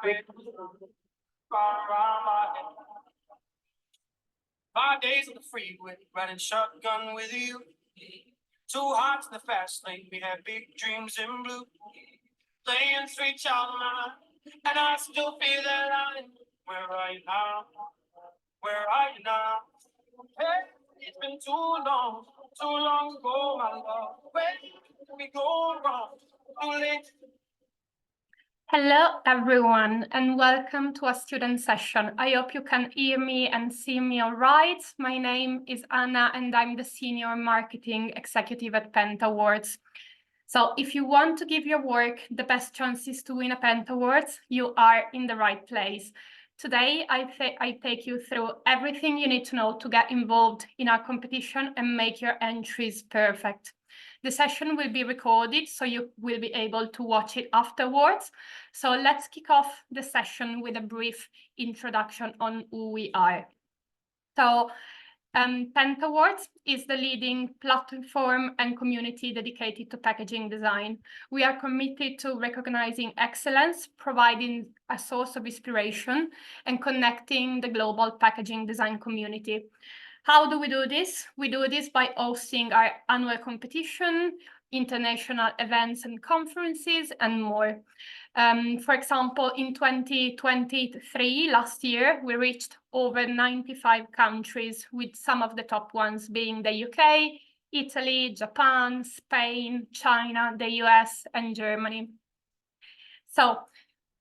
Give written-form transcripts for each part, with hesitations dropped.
bed, around my head. 5 days on the freeway, riding shotgun with you. 2 hearts in the fast lane, we had big dreams in blue. Playing sweet child of mine, and I still feel that line. Where are you now? Where are you now? Hey, it's been too long ago, my love. Where did we go wrong? Too late. Hello, everyone, and welcome to a student session. I hope you can hear me and see me all right. My name is Anna, and I'm the Senior Marketing Executive at Pentawards. So if you want to give your work the best chances to win a Pentawards, you are in the right place. Today, I take you through everything you need to know to get involved in our competition and make your entries perfect. The session will be recorded, so you will be able to watch it afterwards. So let's kick off the session with a brief introduction on who we are. So Pentawards is the leading platform and community dedicated to packaging design. We are committed to recognizing excellence, providing a source of inspiration, and connecting the global packaging design community. How do we do this? We do this by hosting our annual competition, international events and conferences, and more. For example, in 2023, last year, we reached over 95 countries, with some of the top ones being the UK, Italy, Japan, Spain, China, the US, and Germany. So,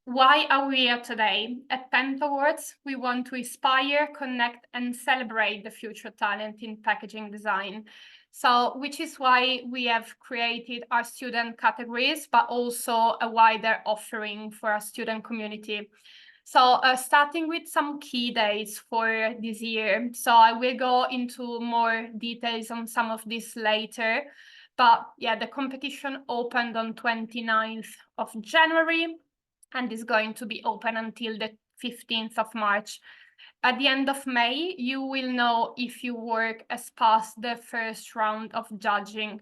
why are we here today? At Pentawards, we want to inspire, connect, and celebrate the future talent in packaging design. So, which is why we have created our student categories, but also a wider offering for our student community. So, starting with some key dates for this year. So, I will go into more details on some of this later. But yeah, the competition opened on 29th of January. And is going to be open until the 15th of March. At the end of May, you will know if your work has passed the first round of judging.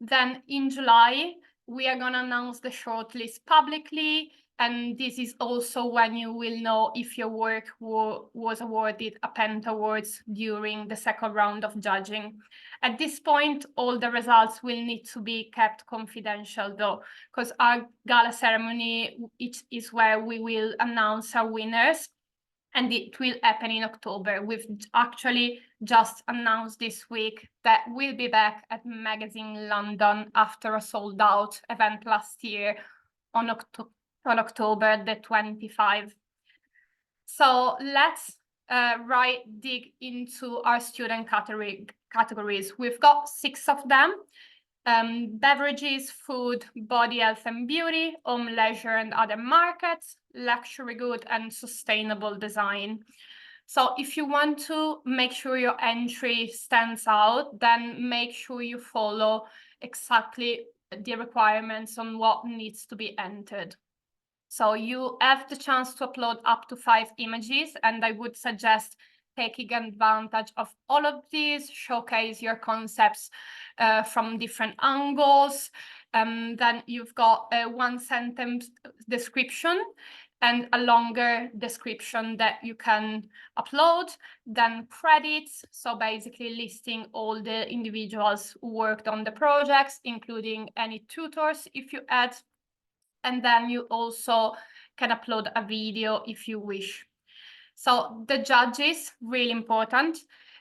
Then in July, we are going to announce the shortlist publicly, and this is also when you will know if your work was awarded a Pentawards during the second round of judging. At this point, all the results will need to be kept confidential, though, because our gala ceremony is where we will announce our winners, and it will happen in October. We've actually just announced this week that we'll be back at Magazine London after a sold-out event last year on October the 25th. So let's dig into our student categories. We've got 6 of them: beverages, food, body health and beauty, home leisure and other markets, luxury good, and sustainable design. So if you want to make sure your entry stands out, then make sure you follow exactly the requirements on what needs to be entered. So you have the chance to upload up to 5 images, and I would suggest taking advantage of all of these, showcase your concepts from different angles. Then you've got a 1-sentence description and a longer description that you can upload. Then credits, so basically listing all the individuals who worked on the projects, including any tutors if you add. And then you also can upload a video if you wish. So the judges, really important,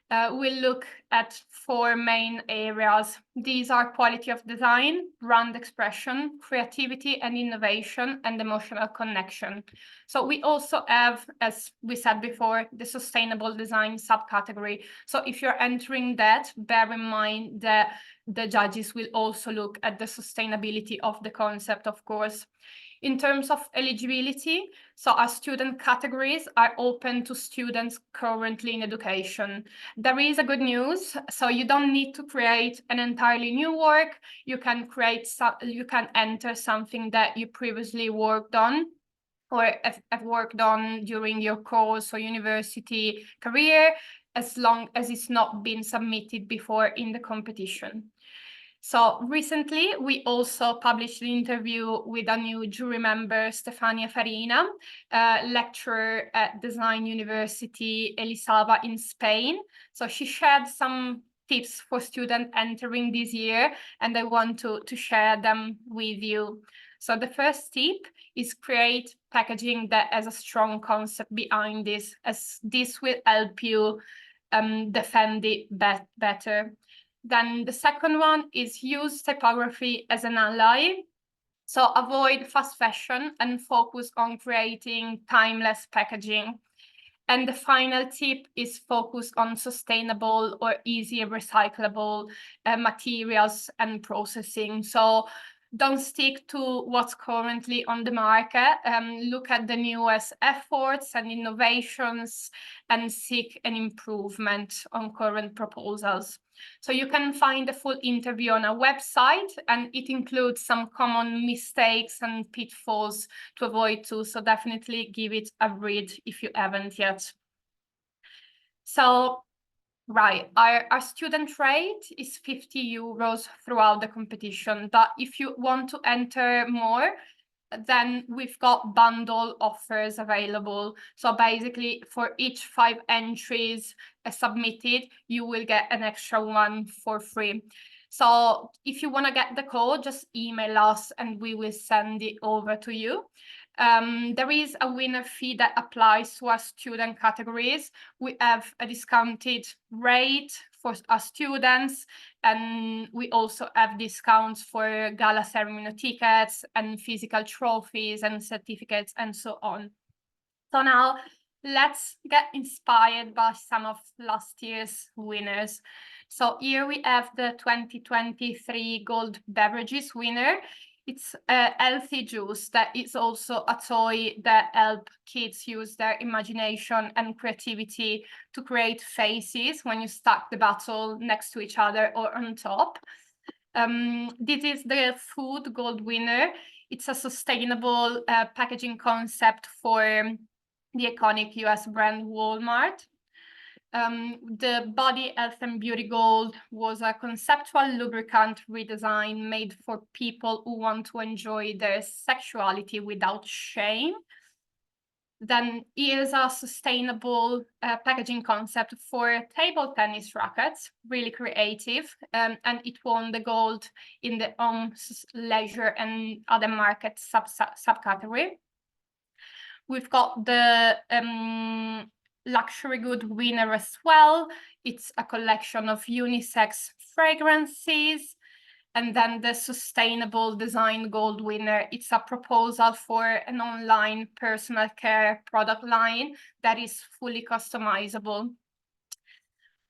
will look at 4 main areas. These are quality of design, brand expression, creativity and innovation, and emotional connection. So we also have, as we said before, the sustainable design subcategory. So if you're entering that, bear in mind that the judges will also look at the sustainability of the concept, of course. In terms of eligibility, so our student categories are open to students currently in education. There is a good news, so you don't need to create an entirely new work. You can enter something that you previously worked on or have worked on during your course or university career, as long as it's not been submitted before in the competition. So recently, we also published an interview with a new jury member, Stefania Farina, lecturer at Design University Elisava in Spain. So she shared some tips for students entering this year, and I want to share them with you. So the first tip is create packaging that has a strong concept behind this, as this will help you defend it better. Then the second one is use typography as an ally. So avoid fast fashion and focus on creating timeless packaging. And the final tip is focus on sustainable or easy recyclable materials and processing. So don't stick to what's currently on the market. Look at the newest efforts and innovations and seek an improvement on current proposals. So you can find the full interview on our website, and it includes some common mistakes and pitfalls to avoid too. So definitely give it a read if you haven't yet. So, right, our student rate is 50 euros throughout the competition. But if you want to enter more, then we've got bundle offers available. So basically, for each 5 entries submitted, you will get an extra one for free. So if you want to get the code, just email us and we will send it over to you. There is a winner fee that applies to our student categories. We have a discounted rate for our students, and we also have discounts for gala ceremony tickets and physical trophies and certificates and so on. So now let's get inspired by some of last year's winners. So here we have the 2023 Gold Beverages winner. It's a healthy juice that is also a toy that helps kids use their imagination and creativity to create faces when you stack the bottle next to each other or on top. This is the Food Gold winner. It's a sustainable packaging concept for the iconic US brand Walmart. The Body Health and Beauty Gold was a conceptual lubricant redesign made for people who want to enjoy their sexuality without shame. Then here's a sustainable packaging concept for table tennis rackets, really creative, and it won the gold in the home, leisure, and other market subcategory. We've got the luxury good winner as well. It's a collection of unisex fragrances. And then the sustainable design gold winner, it's a proposal for an online personal care product line that is fully customizable.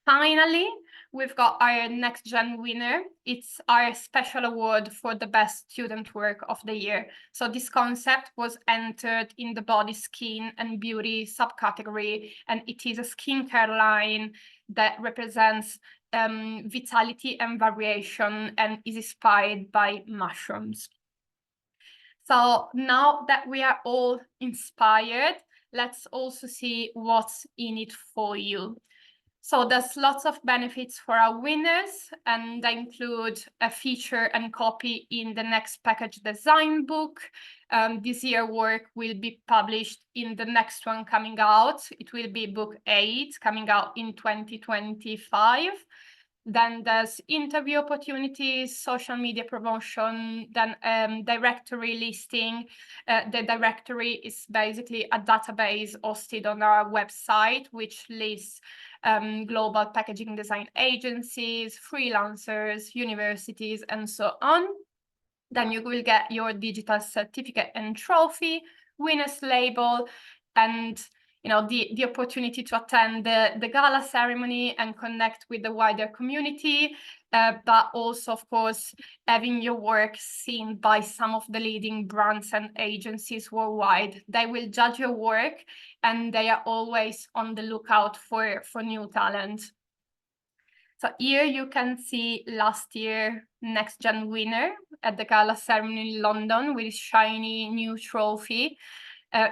Finally, we've got our next gen winner. It's our special award for the best student work of the year. So this concept was entered in the body, skin, and beauty subcategory, and it is a skincare line that represents vitality and variation and is inspired by mushrooms. So now that we are all inspired, let's also see what's in it for you. So there's lots of benefits for our winners, and they include a feature and copy in the next package design book. This year work will be published in the next one coming out. It will be book 8 coming out in 2025. Then there's interview opportunities, social media promotion, then directory listing. The directory is basically a database hosted on our website, which lists global packaging design agencies, freelancers, universities, and so on. Then you will get your digital certificate and trophy, winner's label, and the opportunity to attend the gala ceremony and connect with the wider community, but also, of course, having your work seen by some of the leading brands and agencies worldwide. They will judge your work, and they are always on the lookout for new talent. So here you can see last year Next Gen winner at the gala ceremony in London with shiny new trophy.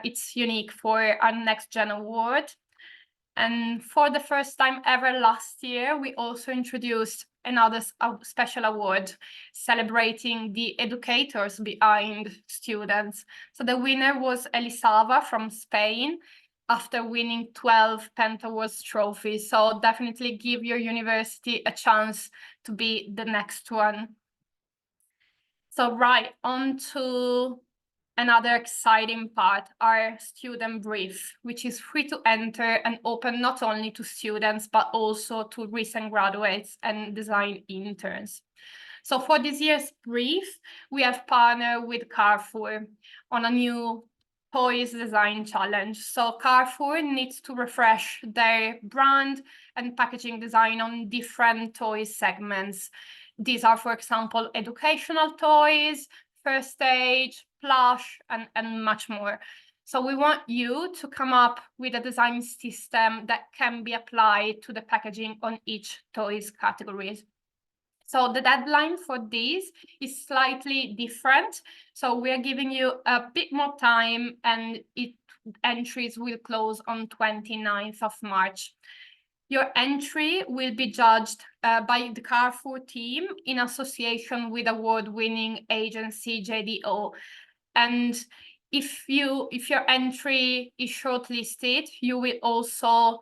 It's unique for our Next Gen award. And for the first time ever last year, we also introduced another special award celebrating the educators behind students. So the winner was Elisava from Spain after winning 12 Pentawards trophies. So definitely give your university a chance to be the next one. So right, on to another exciting part, our student brief, which is free to enter and open not only to students, but also to recent graduates and design interns. So for this year's brief, we have partnered with Carrefour on a new toys design challenge. So Carrefour needs to refresh their brand and packaging design on different toy segments. These are, for example, educational toys, first stage, plush, and much more. So we want you to come up with a design system that can be applied to the packaging on each toys categories. So the deadline for this is slightly different. So we are giving you a bit more time, and entries will close on 29th of March. Your entry will be judged by the Carrefour team in association with award-winning agency JDO. And if your entry is shortlisted, you will also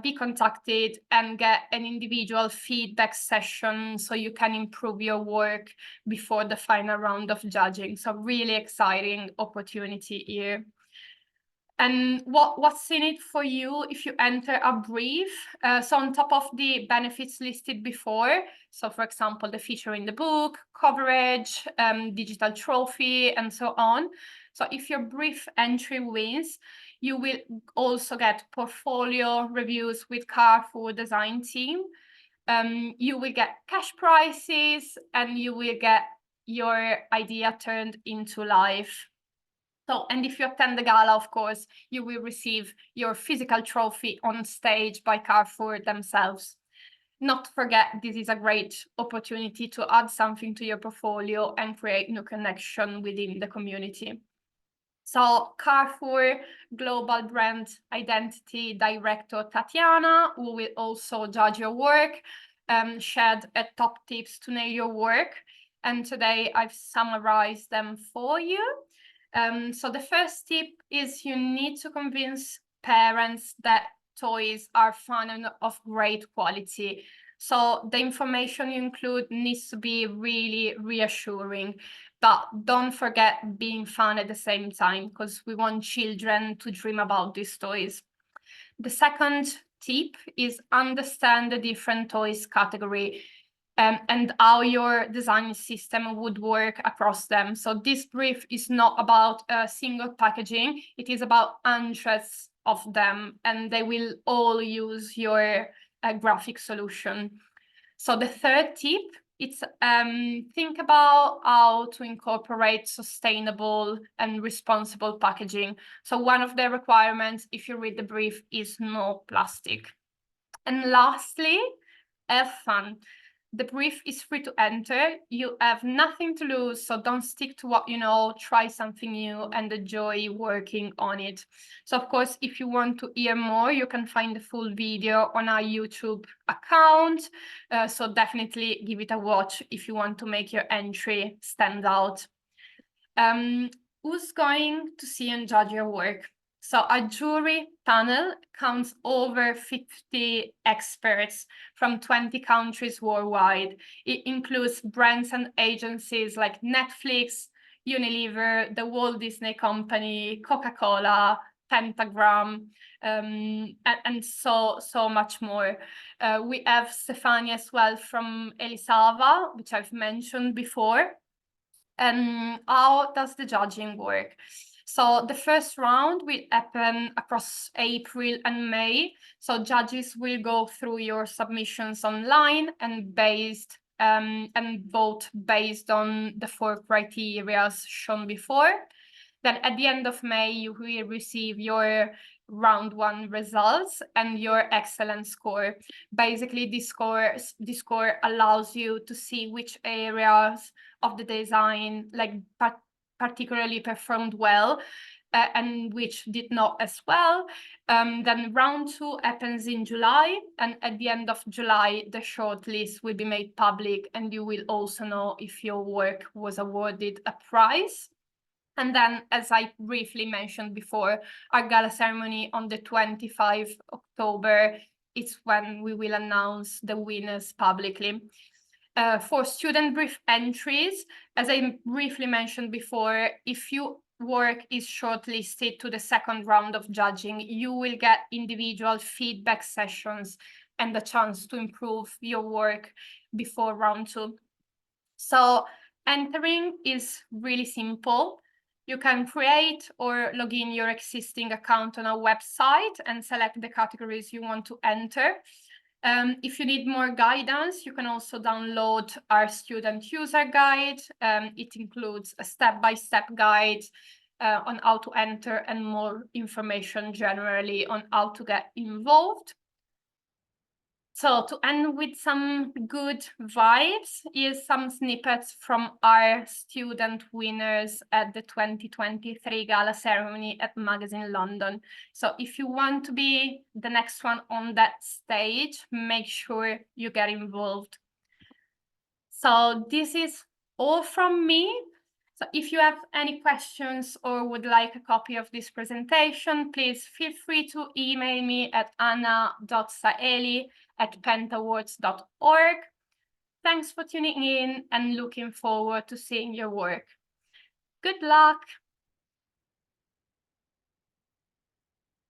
be contacted and get an individual feedback session so you can improve your work before the final round of judging. So really exciting opportunity here. And what's in it for you if you enter a brief? So on top of the benefits listed before, so for example, the feature in the book, coverage, digital trophy, and so on. So if your brief entry wins, you will also get portfolio reviews with Carrefour design team. You will get cash prizes, and you will get your idea turned into life. So, and if you attend the gala, of course, you will receive your physical trophy on stage by Carrefour themselves. Not to forget, this is a great opportunity to add something to your portfolio and create new connection within the community. So Carrefour Global Brand Identity Director Tatiana, who will also judge your work, shared top tips to nail your work. And today I've summarized them for you. So the first tip is you need to convince parents that toys are fun and of great quality. So the information you include needs to be really reassuring, but don't forget being fun at the same time, because we want children to dream about these toys. The second tip is understand the different toys category and how your design system would work across them. So this brief is not about a single packaging, it is about hundreds of them, and they will all use your graphic solution. So the third tip, it's think about how to incorporate sustainable and responsible packaging. So one of the requirements, if you read the brief, is no plastic. And lastly, have fun. The brief is free to enter. You have nothing to lose, so don't stick to what you know, try something new and enjoy working on it. So of course, if you want to hear more, you can find the full video on our YouTube account. So definitely give it a watch if you want to make your entry stand out. Who's going to see and judge your work? So a jury panel counts over 50 experts from 20 countries worldwide. It includes brands and agencies like Netflix, Unilever, the Walt Disney Company, Coca-Cola, Pentagram, and so much more. We have Stefania as well from Elisava, which I've mentioned before. And how does the judging work? So the first round will happen across April and May. So judges will go through your submissions online and vote based on the 4 criteria shown before. Then at the end of May, you will receive your round 1 results and your excellent score. Basically, this score allows you to see which areas of the design particularly performed well, and which did not as well. Then round 2 happens in July, and at the end of July, the shortlist will be made public, and you will also know if your work was awarded a prize. And then, as I briefly mentioned before, our gala ceremony on the 25th October is when we will announce the winners publicly. For student brief entries, as I briefly mentioned before, if your work is shortlisted to the second round of judging, you will get individual feedback sessions and the chance to improve your work before round 2. So entering is really simple. You can create or log in your existing account on our website and select the categories you want to enter. If you need more guidance, you can also download our student user guide. It includes a step-by-step guide on how to enter and more information generally on how to get involved. So to end with some good vibes, here's some snippets from our student winners at the 2023 gala ceremony at Magazine London. So if you want to be the next one on that stage, make sure you get involved. So this is all from me. So if you have any questions or would like a copy of this presentation, please feel free to email me at anna.saeli@pentawards.org. Thanks for tuning in and looking forward to seeing your work. Good luck.